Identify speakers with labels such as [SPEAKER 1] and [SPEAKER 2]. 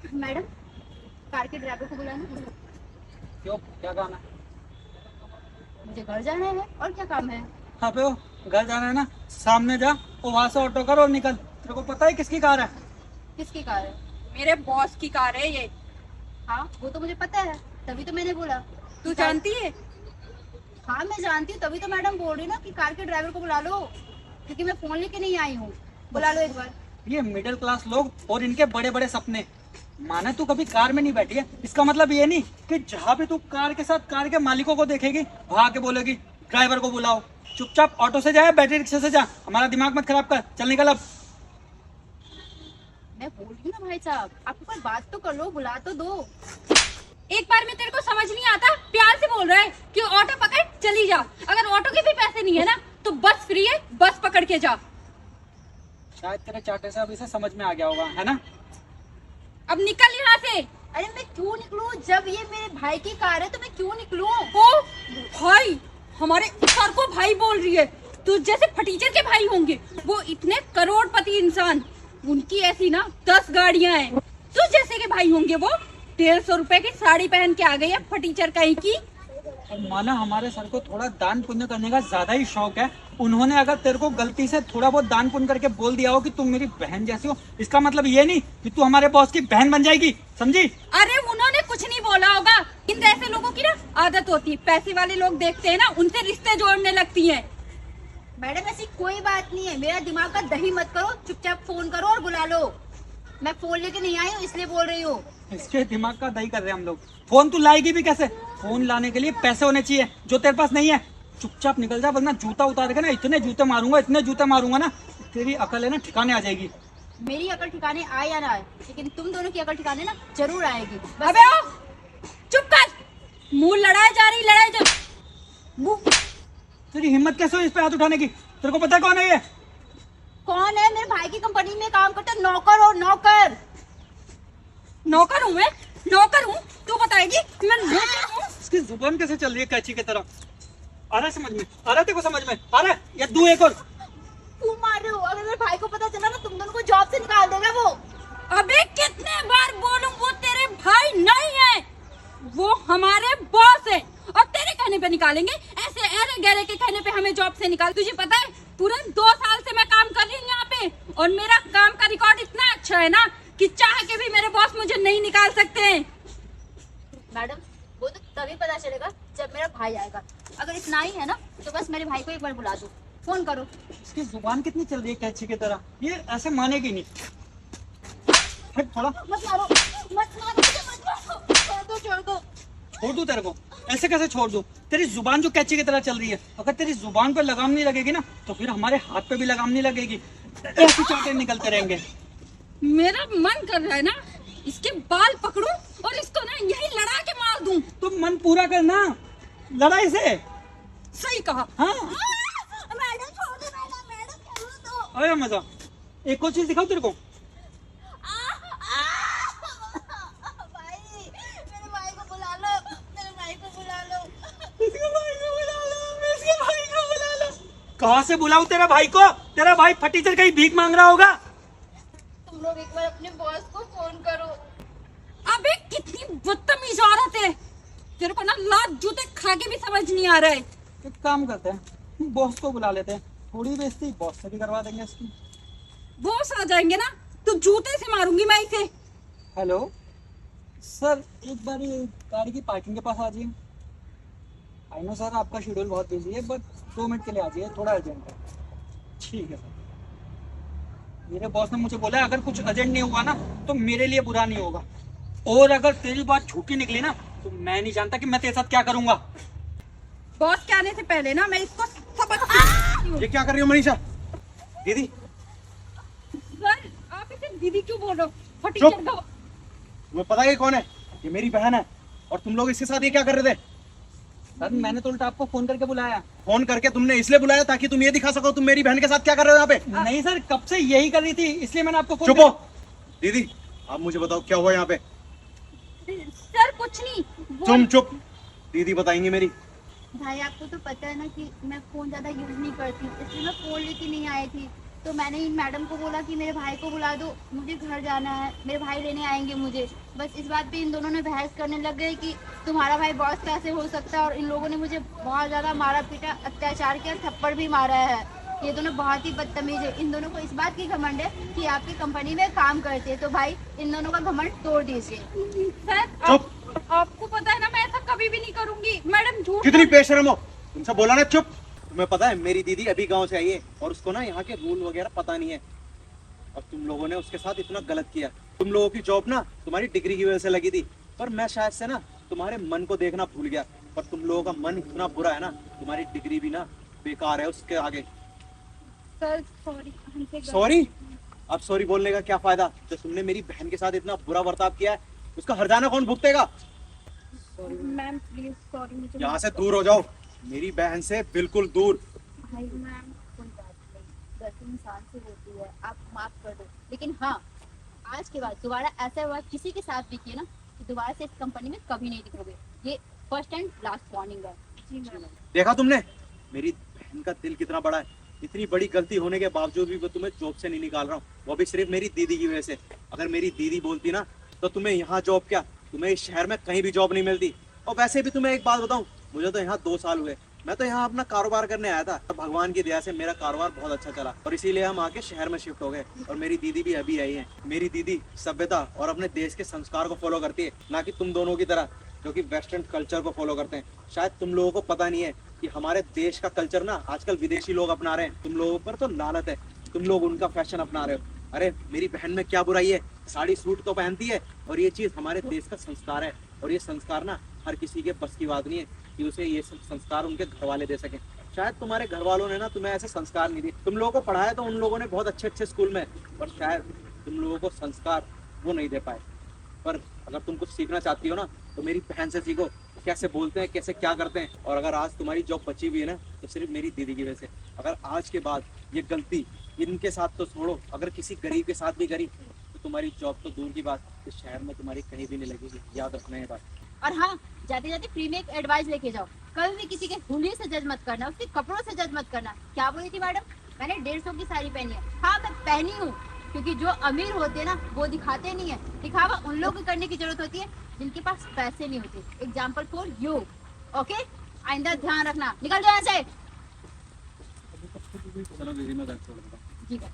[SPEAKER 1] Madam, car के driver को बुलाना।
[SPEAKER 2] क्यों, क्या काम है?
[SPEAKER 1] मुझे घर जाना है और क्या काम है?
[SPEAKER 2] हाँ पे, घर जाना है ना, सामने जा और वहां से ऑटो कर और निकल। तेरे को पता है किसकी कार है?
[SPEAKER 1] किसकी कार है?
[SPEAKER 3] मेरे बॉस की कार है ये।
[SPEAKER 1] हाँ, वो तो मुझे पता है, तभी तो मैंने बोला।
[SPEAKER 3] तू जानती है?
[SPEAKER 1] हाँ, मैं जानती हूँ, तभी तो मैडम बोल रही ना कि कार के ड्राइवर को बुला लो, क्योंकि मैं फोन लेके नहीं आई हूँ। बुला लो एक बार।
[SPEAKER 2] ये मिडिल क्लास लोग और इनके बड़े बड़े सपने। माने तू कभी कार में नहीं बैठी है, इसका मतलब ये नहीं कि जहाँ भी तू कार के साथ कार के मालिकों को देखेगी वहां के बोलेगी ड्राइवर को बुलाओ। चुपचाप ऑटो से जाए, बैटरी रिक्शा से जा, हमारा दिमाग मत खराब कर। चल निकल अब।
[SPEAKER 1] मैं बोल रही हूँ ना भाई साहब, आपको कोई बात तो कर लो, बुला तो दो।
[SPEAKER 3] एक बार में तेरे को समझ नहीं आता, प्यार से बोल रहा है कि ऑटो पकड़ चली जा। अगर ऑटो के भी पैसे नहीं है ना तो बस फ्री है, बस पकड़ के जा।
[SPEAKER 2] शायद तेरे चाटे से अब इसे समझ में आ गया होगा, है ना?
[SPEAKER 3] अब निकल यहाँ से।
[SPEAKER 1] अरे मैं क्यों निकलूं? जब ये मेरे भाई की कार है तो मैं क्यों निकलूं?
[SPEAKER 3] ओ भाई, हमारे सर को भाई बोल रही है। तू जैसे फटीचर के भाई होंगे, वो इतने करोड़पति इंसान, उनकी ऐसी ना 10 गाड़ियां हैं। तू जैसे के भाई होंगे वो 150 रुपए की साड़ी पहन के आ गई है फटीचर कहीं की।
[SPEAKER 2] और माना हमारे सर को थोड़ा दान पुण्य करने का ज्यादा ही शौक है। उन्होंने अगर तेरे को गलती से थोड़ा बहुत दान पुण्य करके बोल दिया हो कि तुम मेरी बहन जैसी हो, इसका मतलब ये नहीं कि तू हमारे बॉस की बहन बन जाएगी, समझी?
[SPEAKER 3] अरे उन्होंने कुछ नहीं बोला होगा। इन ऐसे लोगों की ना आदत होती है, पैसे वाले लोग देखते हैं ना उनसे रिश्ते जोड़ने लगती है।
[SPEAKER 1] मैडम, ऐसी कोई बात नहीं है, मेरा दिमाग का दही मत करो, चुपचाप फोन करो और बुला लो। मैं फोन लेके नहीं आई हूँ, इसलिए बोल रही हूँ।
[SPEAKER 2] इसके दिमाग का दही कर रहे हैं हम लोग। फोन तू लाएगी भी कैसे? फोन लाने के लिए पैसे होने चाहिए, जो तेरे पास नहीं है। चुपचाप निकल जा, वरना जूता उतार के ना इतने जूते मारूंगा, इतने जूते मारूंगा ना, तेरी अकल है ना ठिकाने आ जाएगी।
[SPEAKER 1] मेरी अकल ठिकाने आए या ना आए, लेकिन तुम दोनों की अकल ठिकाने ना जरूर आएगी।
[SPEAKER 3] अबे ओ, चुप कर। मुंह लड़ाई जा रही, लड़ाई जा। मुंह
[SPEAKER 2] तेरी हिम्मत कैसे हुई इस पे हाथ उठाने की? तेरे को पता है कौन है ये?
[SPEAKER 1] कौन है? मेरे भाई की कंपनी में काम करता है, नौकर और नौकर।
[SPEAKER 3] नौकर हूँ मैं, नौकर हूँ। तू बताएगी मैं नौकर हूँ?
[SPEAKER 2] इसकी जुबान कैसे चल रही है कैची की तरह? आ रहा है समझ में? आ रहा है तेरे को समझ में? आ रहा है? या दू एक और?
[SPEAKER 1] क्यों मार रहे हो? अगर मेरे भाई को पता चला ना, तुम दोनों को जॉब से निकाल देगा वो।
[SPEAKER 3] अबे कितने बार बोलूं, वो तेरे भाई नहीं है, वो हमारे बॉस है। और तेरे कहने पे निकालेंगे? ऐसे अरे गहरे के कहने पे हमें जॉब से निकाल? तुझे पता है पूरे 2 साल से मैं काम कर रही हूँ यहाँ पे, और मेरा काम का रिकॉर्ड इतना अच्छा है ना कि चाह के भी मेरे बॉस मुझे नहीं निकाल सकते हैं।
[SPEAKER 1] मैडम, वो तो तभी पता चलेगा जब मेरा भाई आएगा। अगर इतना ही है ना तो बस मेरे भाई को एक बार बुला दो, फोन करो।
[SPEAKER 2] इसकी जुबान कितनी चल रही है कैची की तरह? ये ऐसे मानेगी नहीं। हट थोड़ा।
[SPEAKER 1] मत मारो, मत मारो, मत मारो, छोड़ दो, छोड़ दो।
[SPEAKER 2] छोड़ दूं तेरे को? ऐसे कैसे छोड़ दूं? तेरी जुबान जो कैची की तरह चल रही है, अगर तेरी जुबान पे लगाम नहीं लगेगी ना तो फिर हमारे हाथ पे भी लगाम नहीं लगेगी। ऐसे चाटे निकलते रहेंगे।
[SPEAKER 3] मेरा मन कर रहा है ना इसके बाल पकड़ूं और इसको ना यही लड़ा के मार दूं।
[SPEAKER 2] तुम मन पूरा करना, लड़ाई से।
[SPEAKER 3] सही कहा।
[SPEAKER 2] हाँ,
[SPEAKER 1] मैडम छोड़ दो, मैडम, मैडम छोड़ दो।
[SPEAKER 2] आया मजा। एक और चीज दिखाओ तेरे को।
[SPEAKER 1] भाई, मेरे भाई को बुला लो, मेरे भाई को बुला लो।
[SPEAKER 2] इसके भाई को बुला लो, इसके भाई को बुला लो। कहाँ से बुलाऊं तेरा भाई को? तेरा भाई फटीचर कहीं भीख मांग रहा होगा।
[SPEAKER 1] तुम लोग एक बार अपने बॉस को फोन करो।
[SPEAKER 3] अबे कितनी बदतमीज औरत है, तेरे को ना लात जूते खा के भी समझ नहीं आ रहा है।
[SPEAKER 2] एक काम करते हैं, बॉस को बुला लेते हैं, थोड़ी बेइज्जती बॉस से भी करवा देंगे इसकी।
[SPEAKER 3] बॉस आ जाएंगे ना तो जूते से मारूंगी मैं इसे।
[SPEAKER 2] हेलो सर, एक बार ये गाड़ी की पार्किंग के पास आ जाइए। आई नो सर, आपका शेड्यूल बहुत बिजी है, बट 2 मिनट के लिए आ जाइए, थोड़ा अर्जेंट है। ठीक है सर। मेरे बॉस ने मुझे बोला अगर कुछ अर्जेंट नहीं हुआ ना तो मेरे लिए बुरा नहीं होगा, और अगर तेरी बात झूठी निकली ना तो मैं नहीं जानता कि मैं तेरे साथ क्या करूंगा।
[SPEAKER 3] बॉस के आने से पहले ना मैं इसको सबक
[SPEAKER 4] ये क्या कर रही हो मनीषा? दीदी
[SPEAKER 3] सर, आप इसे दीदी क्यों बोल रहे हो? फटीचर का
[SPEAKER 4] तुम्हें पता है ये कौन है? ये मेरी बहन है। और तुम लोग इसके साथ ये क्या कर रहे थे?
[SPEAKER 2] सर मैंने तो उल्टा आपको फोन करके बुलाया।
[SPEAKER 4] फोन करके तुमने इसलिए बुलाया ताकि तुम ये दिखा सको तुम मेरी बहन के साथ क्या कर रहे हो यहाँ पे?
[SPEAKER 2] नहीं सर, कब से यही कर रही थी, इसलिए मैंने आपको फोन
[SPEAKER 4] चुप हो। दीदी आप मुझे बताओ क्या हुआ यहाँ पे?
[SPEAKER 3] सर कुछ नहीं।
[SPEAKER 4] तुम चुप। दीदी बताएंगी मेरी।
[SPEAKER 1] भाई, आपको तो पता है ना कि मैं फोन ज्यादा यूज नहीं करती, इसलिए मैं फोन लेके नहीं आई थी। तो मैंने इन मैडम को बोला कि मेरे भाई को बुला दो, मुझे घर जाना है, मेरे भाई लेने आएंगे मुझे। बस इस बात पे इन दोनों ने बहस करने लग गए कि तुम्हारा भाई बॉस कैसे हो सकता है, और इन लोगों ने मुझे बहुत ज़्यादा मारा पीटा, अत्याचार किया, थप्पड़ भी मारा है। ये दोनों बहुत ही बदतमीज है। इन दोनों को इस बात की घमंड है कि आपकी कंपनी में काम करते हैं, तो भाई इन दोनों का घमंड तोड़ दीजिए।
[SPEAKER 3] सर आपको पता है ना, मैं ऐसा कभी भी नहीं करूंगी। मैडम झूठ
[SPEAKER 4] कितनी बेशर्म हो, तुमसे बोला ना चुप। तुम्हें पता है मेरी दीदी अभी गांव से आई है और उसको ना यहाँ के रूल वगैरह पता नहीं है, और तुम लोगों ने उसके साथ इतना गलत किया। तुम लोगों की जॉब ना तुम्हारी डिग्री की वजह से लगी थी, पर मैं शायद से ना तुम्हारे मन को देखना भूल गया। पर तुम लोगों का मन इतना बुरा है ना, तुम्हारी डिग्री भी ना बेकार है उसके आगे।
[SPEAKER 3] सर सॉरी, हमसे
[SPEAKER 4] सॉरी? अब सॉरी बोलने का क्या फायदा, जब तुमने मेरी बहन के साथ इतना बुरा बर्ताव किया है, उसका हर्जाना कौन भुगतेगा?
[SPEAKER 3] मैम प्लीज सॉरी, मुझे
[SPEAKER 4] यहाँ से दूर हो जाओ, मेरी बहन से बिल्कुल दूर।
[SPEAKER 1] भाई मैम कोई बात नहीं, गलती इंसान से होती है, आप माफ कर दो। लेकिन हाँ, आज के बाद दोबारा ऐसा हुआ किसी के साथ भी किए ना, कि दोबारा से इस कंपनी में कभी नहीं दिखोगे। ये फर्स्ट एंड लास्ट वार्निंग है।
[SPEAKER 3] जी मैम।
[SPEAKER 4] देखा तुमने मेरी बहन का दिल कितना बड़ा है। इतनी बड़ी गलती होने के बावजूद भी वो तुम्हें जॉब से नहीं निकाल रहा हूँ, वो भी सिर्फ मेरी दीदी की वजह से। अगर मेरी दीदी बोलती ना तो तुम्हें यहाँ जॉब क्या, तुम्हें इस शहर में कहीं भी जॉब नहीं मिलती। और वैसे भी तुम्हें एक बात बताऊं, मुझे तो यहाँ 2 साल हुए, मैं तो यहाँ अपना कारोबार करने आया था। भगवान की दया से मेरा कारोबार बहुत अच्छा चला और इसीलिए हम आके शहर में शिफ्ट हो गए। और मेरी दीदी भी अभी आई है। मेरी दीदी सभ्यता और अपने देश के संस्कार को फॉलो करती है, ना कि तुम दोनों की तरह जो कि वेस्टर्न कल्चर को फॉलो करते हैं। शायद तुम लोगों को पता नहीं है कि हमारे देश का कल्चर ना आजकल विदेशी लोग अपना रहे हैं। तुम लोगों पर तो लानत है, तुम लोग उनका फैशन अपना रहे हो। अरे मेरी बहन में क्या बुराई है, साड़ी सूट तो पहनती है, और ये चीज हमारे देश का संस्कार है। और ये संस्कार ना हर किसी के बस की बात नहीं है कि उसे ये संस्कार उनके घर वाले दे सके। शायद तुम्हारे घर वालों ने ना तुम्हें ऐसे संस्कार नहीं दिए। तुम लोगों को पढ़ाया तो उन लोगों ने बहुत अच्छे अच्छे स्कूल में, पर शायद तुम लोगों को संस्कार वो नहीं दे पाए। पर अगर तुम कुछ सीखना चाहती हो ना, तो मेरी बहन से सीखो, कैसे बोलते हैं, कैसे क्या करते हैं। और अगर आज तुम्हारी जॉब बची हुई है ना, तो सिर्फ मेरी दीदी की वजह से। अगर आज के बाद ये गलती इनके साथ तो छोड़ो, अगर किसी गरीब के साथ भी करी तो तुम्हारी जॉब तो दूर की बात, इस शहर में तुम्हारी कहीं भी नहीं लगेगी। याद रखना ये बात।
[SPEAKER 1] और हाँ, जाते जाते फ्री में एक एडवाइस लेके जाओ, कभी भी किसी के हुलिये से जज मत करना, उसके कपड़ों से जज मत करना। क्या बोली थी मैडम? मैंने 150 की साड़ी पहनी है। हाँ मैं पहनी हूँ, क्योंकि जो अमीर होते हैं ना वो दिखाते नहीं है। दिखावा उन लोगों को करने की जरूरत होती है जिनके पास पैसे नहीं होते। Example for you. ओके, आइंदा ध्यान रखना। निकल जाओ यहाँ से।
[SPEAKER 4] चलो दीदी मैं घर छोड़ दूंगा।
[SPEAKER 1] ठीक है।